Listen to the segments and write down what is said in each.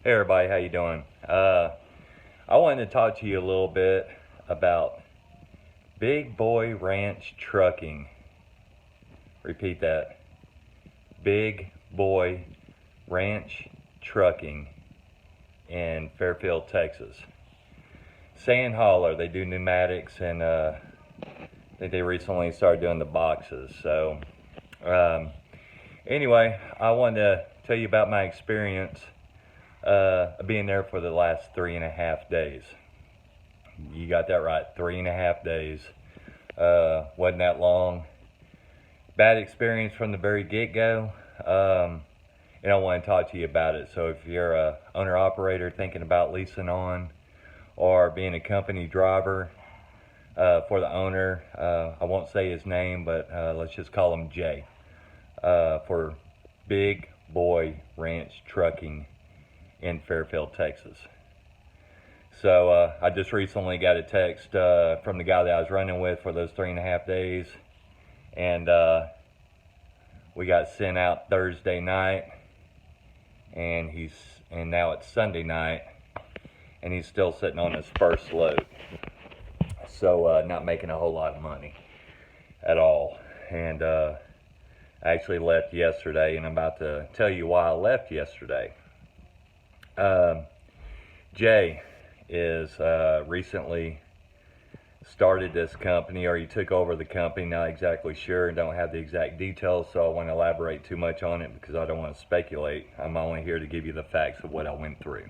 Hey everybody, how you doing? I wanted to talk to you a little bit about Big Boy Ranch Trucking. Repeat that. Big Boy Ranch Trucking in Fairfield, Texas. Sand hauler, they do pneumatics, and I think they recently started doing the boxes. So anyway, I wanted to tell you about my experience being there for the last 3.5 days. You got that right, 3.5 days. Wasn't that long. Bad experience from the very get-go. And I want to talk to you about it. So if you're a owner-operator thinking about leasing on or being a company driver for the owner, I won't say his name, but let's just call him Jay, for Big Boy Ranch Trucking in Fairfield, Texas. So I just recently got a text from the guy that I was running with for those 3.5 days, and we got sent out Thursday night, and now it's Sunday night, and he's still sitting on his first load. So not making a whole lot of money at all. And I actually left yesterday, and I'm about to tell you why I left yesterday. Jay is recently started this company, or he took over the company, not exactly sure, and don't have the exact details, so I won't elaborate too much on it because I don't want to speculate. I'm only here to give you the facts of what I went through.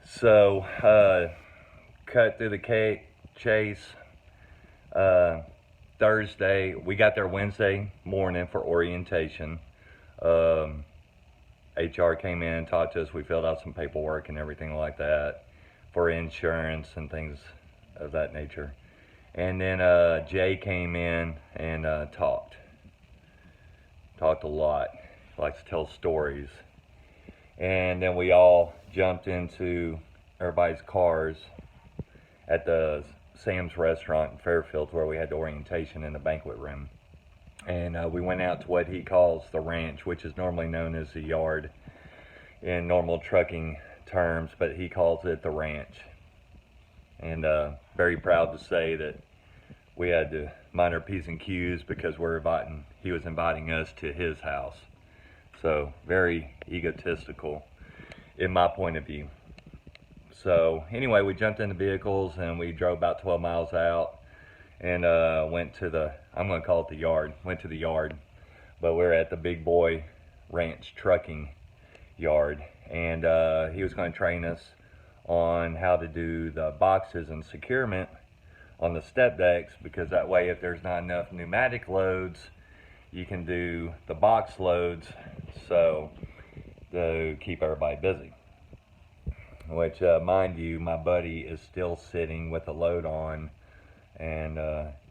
So cut through the chase. Thursday, we got there Wednesday morning for orientation. HR came in, talked to us, we filled out some paperwork and everything like that for insurance and things of that nature. And then Jay came in and talked a lot, likes to tell stories. And then we all jumped into everybody's cars at the Sam's restaurant in Fairfield, where we had the orientation in the banquet room. And we went out to what he calls the ranch, which is normally known as the yard in normal trucking terms, but he calls it the ranch. And very proud to say that we had to mind our P's and Q's because he was inviting us to his house. So very egotistical in my point of view. So anyway, we jumped in the vehicles and we drove about 12 miles out and went to I'm going to call it the yard. Went to the yard, but we're at the Big Boy Ranch Trucking yard, and he was going to train us on how to do the boxes and securement on the step decks, because that way if there's not enough pneumatic loads, you can do the box loads, so to keep everybody busy. Which, mind you, my buddy is still sitting with a load on, and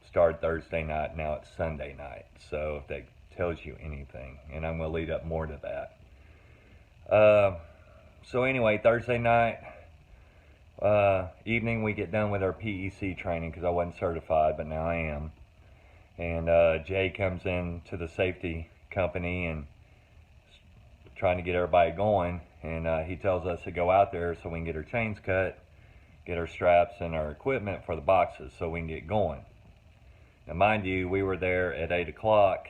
started Thursday night, now it's Sunday night. So if that tells you anything, and I'm going to lead up more to that. So anyway, Thursday night, evening, we get done with our PEC training, because I wasn't certified, but now I am. And Jay comes in to the safety company and trying to get everybody going, and he tells us to go out there so we can get our chains cut, get our straps and our equipment for the boxes so we can get going. Now mind you, we were there at 8 o'clock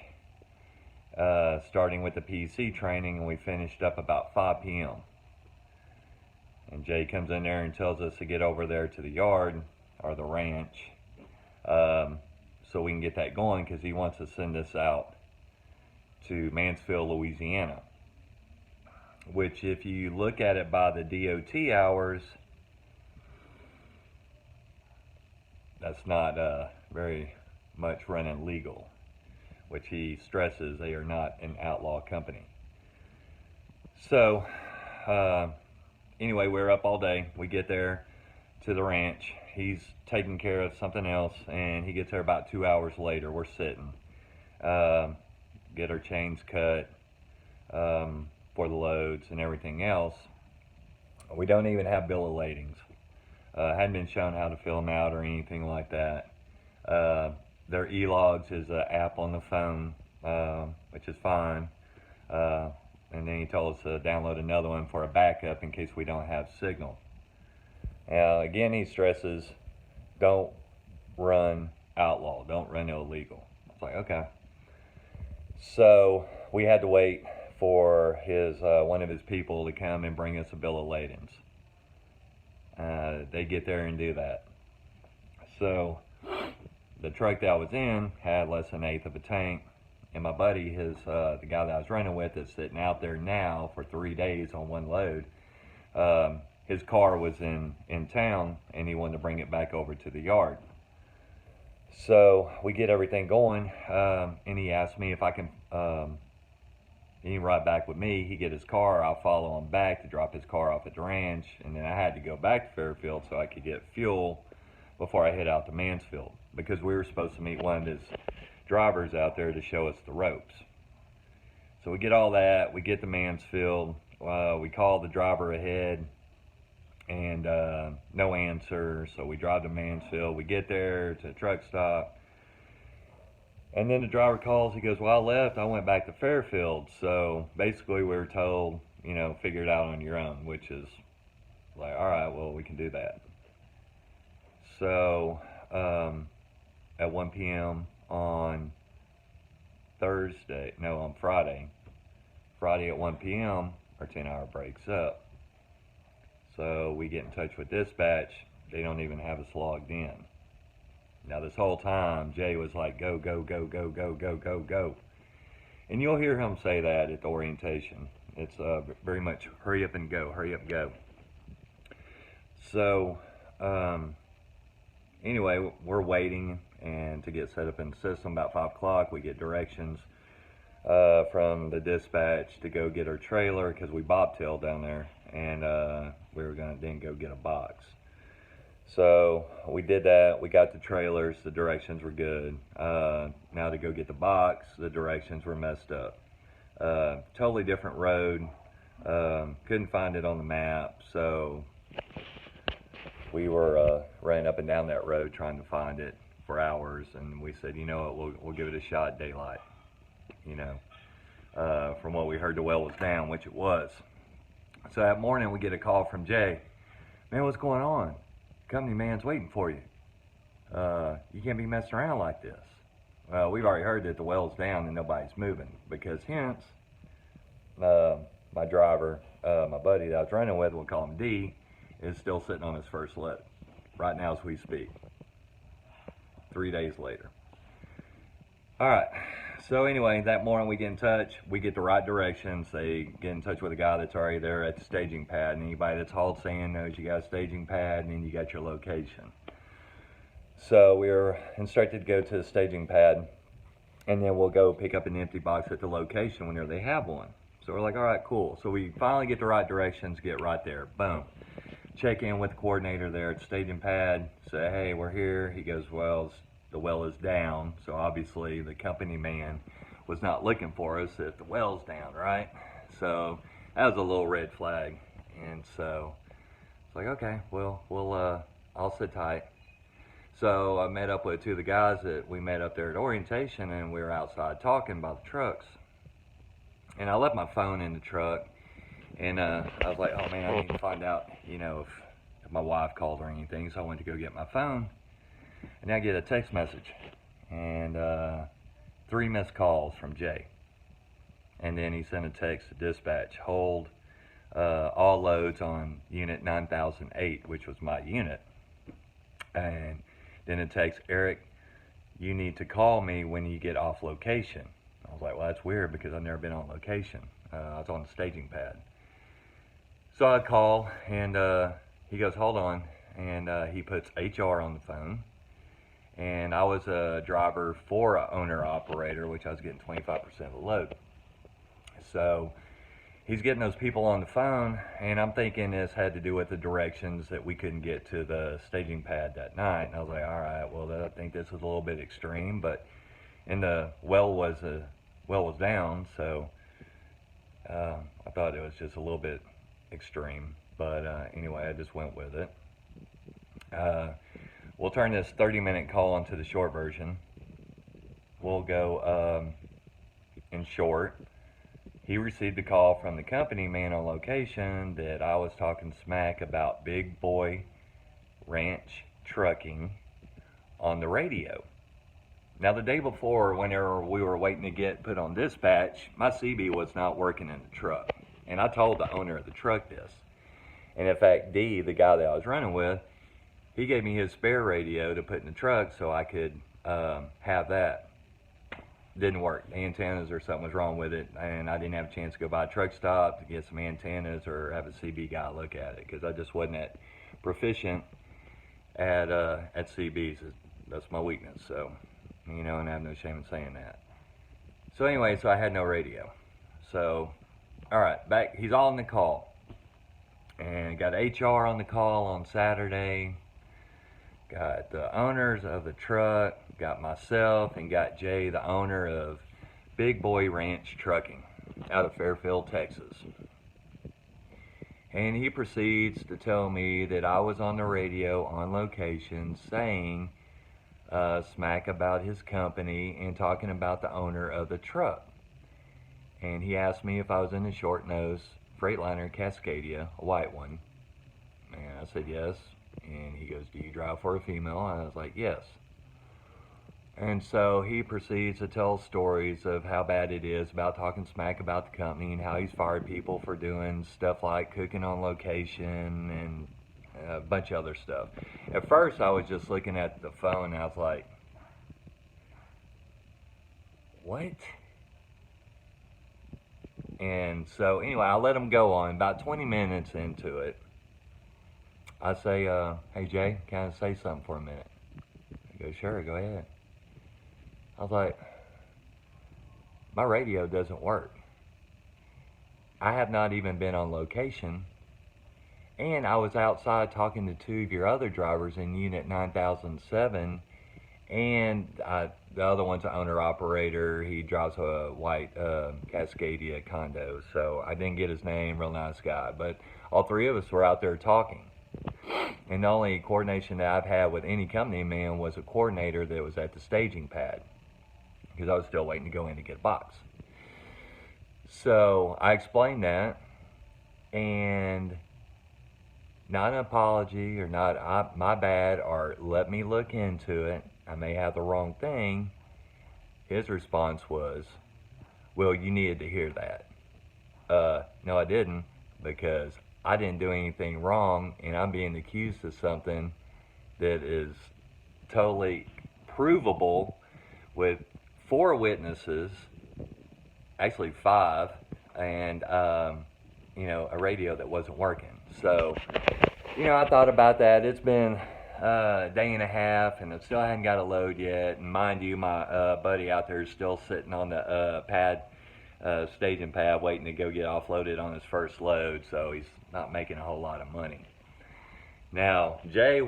starting with the PEC training, and we finished up about 5 p.m. And Jay comes in there and tells us to get over there to the yard, or the ranch, so we can get that going, because he wants to send us out to Mansfield, Louisiana. Which, if you look at it by the DOT hours, that's not very much running legal, which he stresses they are not an outlaw company. So anyway, we're up all day. We get there to the ranch. He's taking care of something else, and he gets there about 2 hours later. We're sitting, get our chains cut for the loads and everything else. We don't even have bill of ladings. Hadn't been shown how to fill them out or anything like that. Their e-logs is an app on the phone, which is fine. And then he told us to download another one for a backup in case we don't have signal. Again, he stresses, don't run outlaw, don't run illegal. It's like, okay. So we had to wait for one of his people to come and bring us a bill of ladings. They get there and do that. So the truck that I was in had less than an eighth of a tank, and my buddy, the guy that I was running with, is sitting out there now for 3 days on one load. His car was in town, and he wanted to bring it back over to the yard. So we get everything going, and he asked me if I can, he can ride back with me. He get his car, I'll follow him back to drop his car off at the ranch, and then I had to go back to Fairfield so I could get fuel before I head out to Mansfield, because we were supposed to meet one of his drivers out there to show us the ropes. So we get all that, we get to Mansfield, we call the driver ahead, and no answer. So we drive to Mansfield, we get there to the truck stop, and then the driver calls. He goes, well, I left, I went back to Fairfield. So basically we were told, figure it out on your own, which is like, all right, well, we can do that. So at 1 p.m. on Friday at 1 p.m. our 10-hour breaks up. So we get in touch with dispatch. They don't even have us logged in. Now this whole time, Jay was like, go, go, go, go, go, go, go, go. And you'll hear him say that at the orientation. It's very much hurry up and go, hurry up and go. So anyway, we're waiting and to get set up in the system. About 5 o'clock, we get directions from the dispatch to go get our trailer, because we bobtailed down there, and we were going to then go get a box. So we did that. We got the trailers. The directions were good. Now to go get the box, the directions were messed up. Totally different road. Couldn't find it on the map. So we were running up and down that road trying to find it for hours. And we said, you know what, we'll give it a shot at daylight. From what we heard, the well was down, which it was. So that morning we get a call from Jay. Man, what's going on? Company man's waiting for you. You can't be messing around like this. Well, we've already heard that the well's down and nobody's moving, because hence my driver, my buddy that I was running with, we'll call him D, is still sitting on his first load right now as we speak, 3 days later. All right. So anyway, that morning we get in touch. We get the right directions. They get in touch with a guy that's already there at the staging pad. And anybody that's hauled sand knows you got a staging pad and then you got your location. So we were instructed to go to the staging pad, and then we'll go pick up an empty box at the location whenever they have one. So we're like, all right, cool. So we finally get the right directions, get right there. Boom. Check in with the coordinator there at the staging pad. Say, hey, we're here. He goes, well, the well is down. So obviously the company man was not looking for us if the well's down, right? So that was a little red flag. And so it's like, okay, well, I'll sit tight. So I met up with two of the guys that we met up there at orientation, and we were outside talking about the trucks. And I left my phone in the truck, and I was like, oh man, I need to find out, if my wife called or anything. So I went to go get my phone, and I get a text message, and 3 missed calls from Jay. And then he sent a text to dispatch, hold all loads on unit 9008, which was my unit. And then it takes, Eric, you need to call me when you get off location. I was like, well, that's weird because I've never been on location. I was on the staging pad. So I call, and he goes, hold on. And he puts HR on the phone. And I was a driver for an owner-operator, which I was getting 25% of the load. So he's getting those people on the phone, and I'm thinking this had to do with the directions that we couldn't get to the staging pad that night. And I was like, all right, well, I think this is a little bit extreme, and the well was down, so I thought it was just a little bit extreme. But anyway, I just went with it. We'll turn this 30-minute call into the short version. We'll go in short. he received a call from the company man on location that I was talking smack about Big Boy Ranch trucking on the radio. Now, the day before, whenever we were waiting to get put on dispatch, my CB was not working in the truck. And I told the owner of the truck this. And in fact, D, the guy that I was running with, he gave me his spare radio to put in the truck so I could have that. Didn't work. The antennas or something was wrong with it, and I didn't have a chance to go by a truck stop to get some antennas or have a CB guy look at it because I just wasn't that proficient at CBs. That's my weakness. So, and I have no shame in saying that. So anyway, so I had no radio. So, all right, back. He's all in the call, and got HR on the call on Saturday. Got the owners of the truck, got myself, and got Jay, the owner of Big Boy Ranch Trucking out of Fairfield, Texas. And he proceeds to tell me that I was on the radio on location saying smack about his company and talking about the owner of the truck. And he asked me if I was in the short nose Freightliner Cascadia, a white one. And I said yes. And he goes, do you drive for a female? And I was like, yes. And so he proceeds to tell stories of how bad it is about talking smack about the company and how he's fired people for doing stuff like cooking on location and a bunch of other stuff. At first, I was just looking at the phone and I was like, what? And so anyway, I let him go on. About 20 minutes into it, I say, hey Jay, can I say something for a minute? He goes, sure, go ahead. I was like, my radio doesn't work. I have not even been on location. And I was outside talking to two of your other drivers in Unit 9007. And the other one's an owner-operator. He drives a white Cascadia condo. So I didn't get his name, real nice guy. But all three of us were out there talking. And the only coordination that I've had with any company man was a coordinator that was at the staging pad, because I was still waiting to go in to get a box. So I explained that, and not an apology or not my bad or let me look into it, I may have the wrong thing. His response was, well, you needed to hear that. No, I didn't, because I didn't do anything wrong, and I'm being accused of something that is totally provable with 4 witnesses, actually 5, and a radio that wasn't working. So, I thought about that. It's been a day and a half, and I still hadn't got a load yet. And mind you, my buddy out there is still sitting on the staging pad, waiting to go get offloaded on his first load. So he's not making a whole lot of money. Now, Jay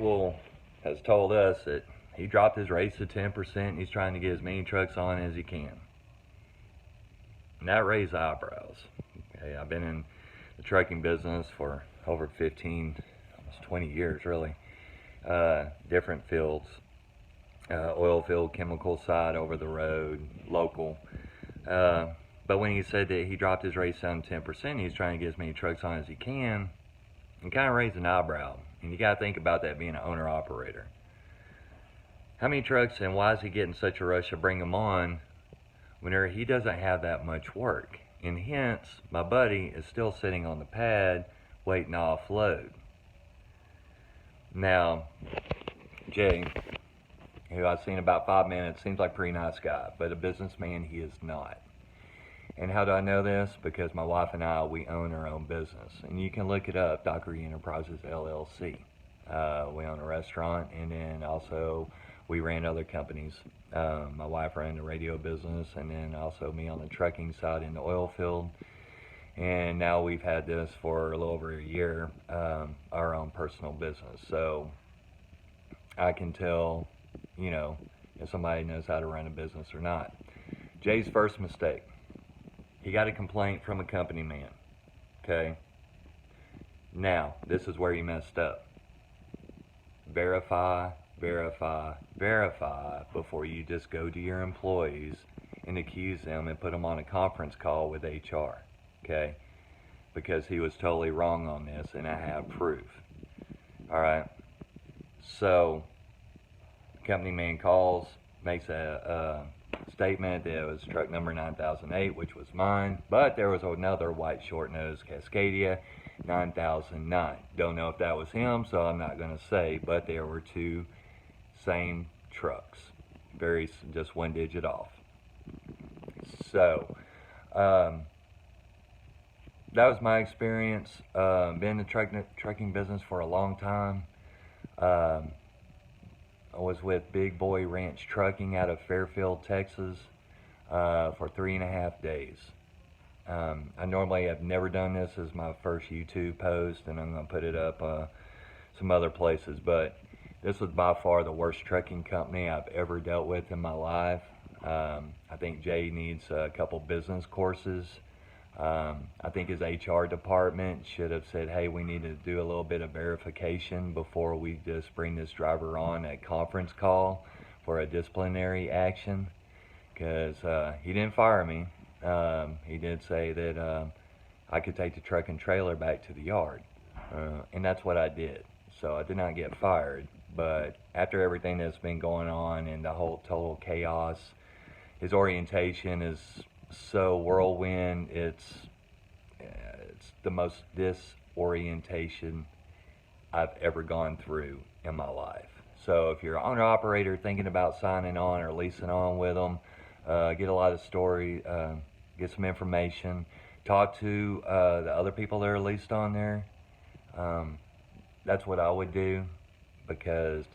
has told us that he dropped his rates to 10%, and he's trying to get as many trucks on as he can. And that raised eyebrows. Okay, I've been in the trucking business for over 15, almost 20 years, really. Different fields, oil field, chemical side, over the road, local. But when he said that he dropped his rates down to 10%, he's trying to get as many trucks on as he can, and kind of raised an eyebrow. And you got to think about that being an owner-operator. How many trucks, and why is he getting such a rush to bring them on whenever he doesn't have that much work? And hence, my buddy is still sitting on the pad waiting to offload. Now, Jay, who I've seen about 5 minutes, seems like a pretty nice guy, but a businessman he is not. And how do I know this? Because my wife and I, we own our own business. And you can look it up, Dockery Enterprises, LLC. We own a restaurant, and then also we ran other companies. My wife ran the radio business, and then also me on the trucking side in the oil field. And now we've had this for a little over a year, our own personal business. So I can tell, if somebody knows how to run a business or not. Jay's first mistake. He got a complaint from a company man, okay? Now, this is where he messed up. Verify, verify, verify before you just go to your employees and accuse them and put them on a conference call with HR. okay? Because he was totally wrong on this, and I have proof. All right. So, company man calls, makes a statement that it was truck number 9008, which was mine, but there was another white short-nosed Cascadia 9009. Don't know if that was him, so I'm not going to say, but there were two same trucks, just one digit off. So that was my experience. Been in the trucking business for a long time. I was with Big Boy Ranch Trucking out of Fairfield, Texas, for 3.5 days. I normally have never done this as my first YouTube post, and I'm going to put it up some other places, but this was by far the worst trucking company I've ever dealt with in my life. I think Jay needs a couple business courses. I think his HR department should have said, hey, we need to do a little bit of verification before we just bring this driver on a conference call for a disciplinary action, because he didn't fire me. He did say that I could take the truck and trailer back to the yard, and that's what I did. So I did not get fired, but after everything that's been going on and the whole total chaos, his orientation is so whirlwind. It's the most disorientation I've ever gone through in my life. So if you're an owner-operator thinking about signing on or leasing on with them, get a lot of story, get some information, talk to the other people that are leased on there. That's what I would do, because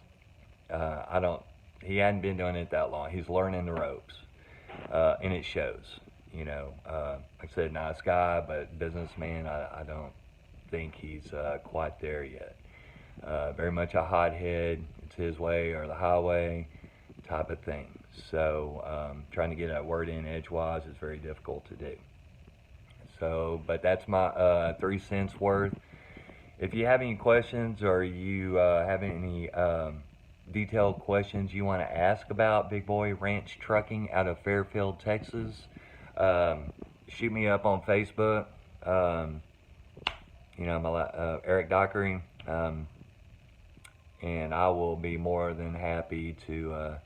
he hadn't been doing it that long. He's learning the ropes, and it shows. You know, like I said, nice guy, but businessman, I don't think he's quite there yet. Very much a hothead. It's his way or the highway type of thing. So trying to get that word in edgewise is very difficult to do. So, but that's my 3 cents worth. If you have any questions, or you have any detailed questions you want to ask about Big Boy Ranch Trucking out of Fairfield, Texas, shoot me up on Facebook. You know, my Eric Dockery, and I will be more than happy to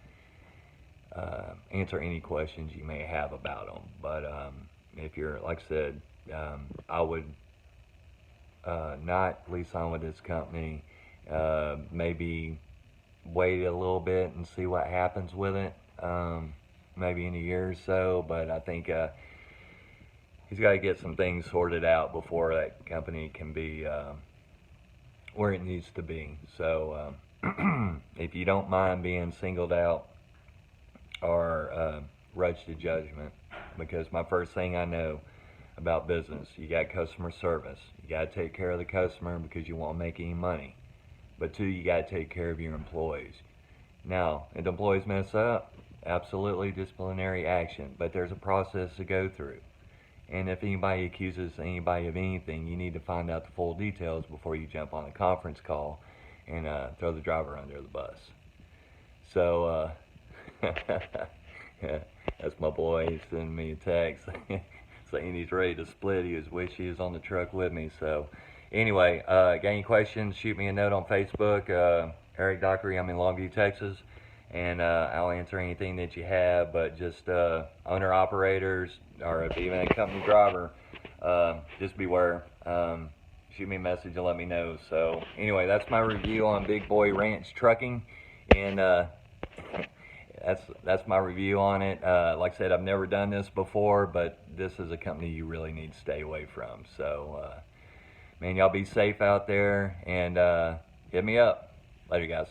answer any questions you may have about them. But if you're, like I said, I would not lease on with this company. Maybe wait a little bit and see what happens with it, maybe in a year or so. But I think he's got to get some things sorted out before that company can be where it needs to be. So if you don't mind being singled out or rushed to judgment, because my first thing I know about business, you got customer service. You got to take care of the customer because you won't make any money. But 2, you got to take care of your employees. Now, if the employees mess up, absolutely disciplinary action, but there's a process to go through. And if anybody accuses anybody of anything, you need to find out the full details before you jump on a conference call and throw the driver under the bus. So, that's my boy. He's sending me a text saying he's ready to split. He wish he was on the truck with me. So anyway, got any questions, shoot me a note on Facebook. Eric Dockery, I'm in Longview, Texas, and I'll answer anything that you have. But just owner operators, or if even a company driver, just beware. Shoot me a message and let me know. So anyway, that's my review on Big Boy Ranch Trucking, and that's my review on it. Like I said, I've never done this before, but this is a company you really need to stay away from. So man, y'all be safe out there, and hit me up. Later, guys.